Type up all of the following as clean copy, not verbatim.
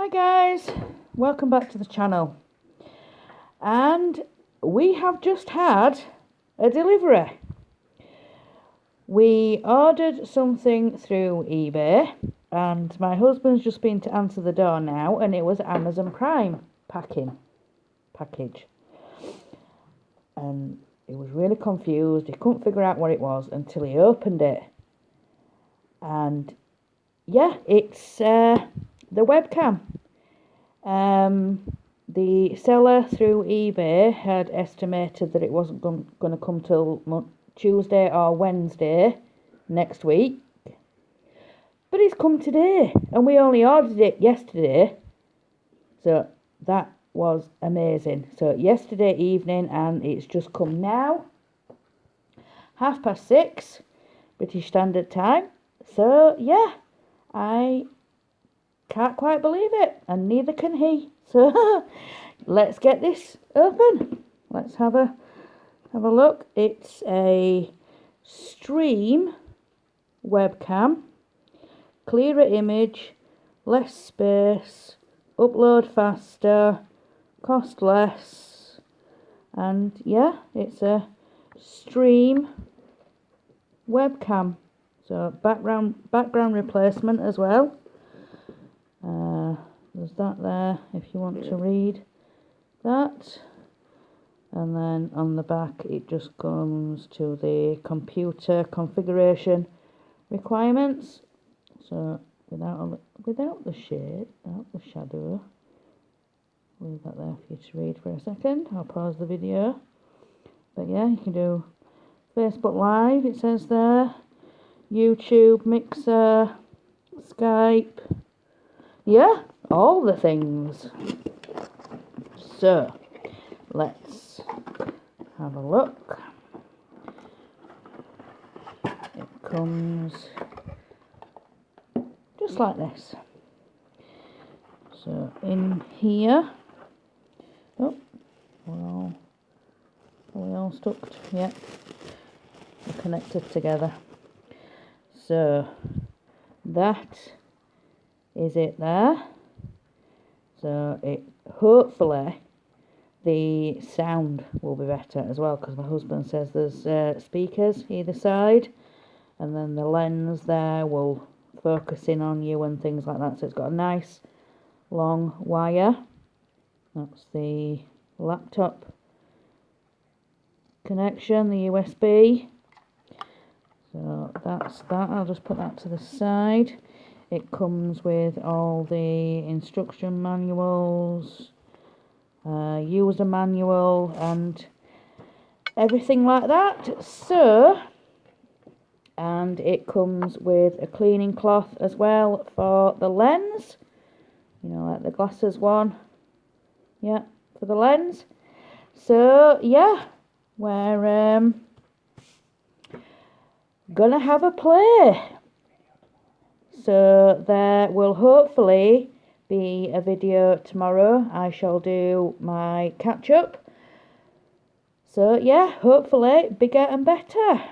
Hi guys, welcome back to the channel. And we have just had a delivery. We ordered something through eBay and my husband's just been to answer the door now, and it was Amazon Prime package. And he was really confused. He couldn't figure out what it was until he opened it. And yeah, it's the webcam. The seller through eBay had estimated that it wasn't going to come till Tuesday or Wednesday next week, but it's come today, and we only ordered it yesterday, so that was amazing. So yesterday evening, and it's just come now, 6:30 British Standard Time. So yeah, I can't quite believe it, and neither can he. So let's get this open. Let's have a look. It's a stream webcam, clearer image, less space, upload faster, cost less, and yeah, it's a stream webcam. So background replacement as well. There's that there if you want to read that. And then on the back it just comes to the computer configuration requirements. So without the shade, without the shadow, leave that there for you to read for a second. I'll pause the video. But yeah, you can do Facebook Live, it says there, YouTube, Mixer, Skype, yeah, all the things. So let's have a look. It comes just like this. So in here, oh, are we all stuck? Yeah, they're connected together. So that is it there. So it hopefully the sound will be better as well, because my husband says there's speakers either side, and then the lens there will focus in on you and things like that. So it's got a nice long wire. That's the laptop connection, the USB. So that's that. I'll just put that to the side. It comes with all the instruction manuals, user manual, and everything like that. So, and it comes with a cleaning cloth as well for the lens, you know, like the glasses one, yeah, for the lens. So yeah, we're gonna have a play. So there will hopefully be a video tomorrow. I shall do my catch up. So yeah, hopefully bigger and better.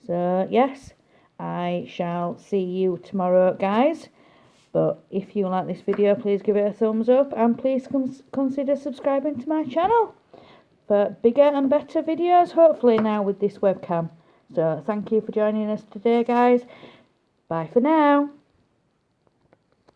So yes, I shall see you tomorrow, guys. But if you like this video, please give it a thumbs up, and please consider subscribing to my channel for bigger and better videos, hopefully now with this webcam. So thank you for joining us today, guys. Bye for now.